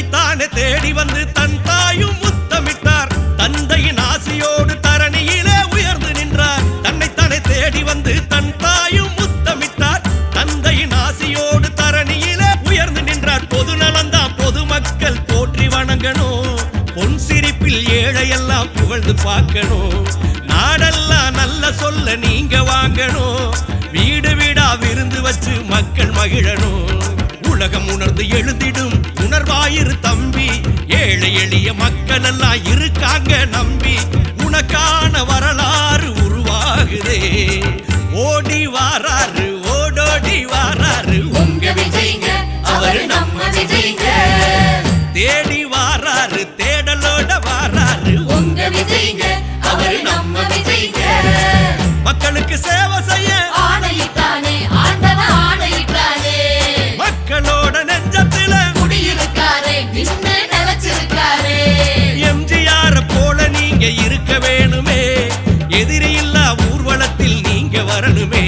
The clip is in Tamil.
தன்னைத்தானே தேடி வந்து தன் தாயும் முத்தமிட்டார். தந்தையின் ஆசையோடு தரணியிலே உயர்ந்து நின்றார். தன்னைத்தானே தேடி வந்து தன் தாயும் முத்தமிட்டார். தந்தையின் ஆசையோடு தரணியிலே உயர்ந்து நின்றார். பொது நலந்தான் பொதுமக்கள் போற்றி வணங்கணும். பொன் சிரிப்பில் ஏழையெல்லாம் புகழ்ந்து பார்க்கணும். நாடெல்லாம் நல்ல சொல்ல நீங்க வாங்கணும். வீடு வீடா விருந்து வச்சு மக்கள் மகிழணும். உலகம் உணர்ந்து எழுதிடும் உணர்வாயிரு தம்பி. ஏழை எளிய மக்கள் எல்லாம் இருக்காங்க நம்பி. உனக்கான வரலாறு உருவாகுதே. ஓடி வாராரு ஓடோடி வாராரு உங்க விஜய்ங்க, அவரு நம்ம விஜய்ங்க. தேடி வாராரு தேடலோட வாராரு உங்க விஜய்ங்க, அவரு நம்ம விஜய்ங்க. மக்களுக்கு சேவை செய்ய ஆணையிட்டானே ஆண்டவன் ஆணையிட்டானே. மக்களோட நெஞ்சத்தில குடியிருக்காரே நின்னு நிலைச்சிருக்காரே. எம்ஜிஆர் போல நீங்க இருக்க வேணுமே. எதிரி இல்லா ஊர்வலத்தில் நீங்க வரணுமே.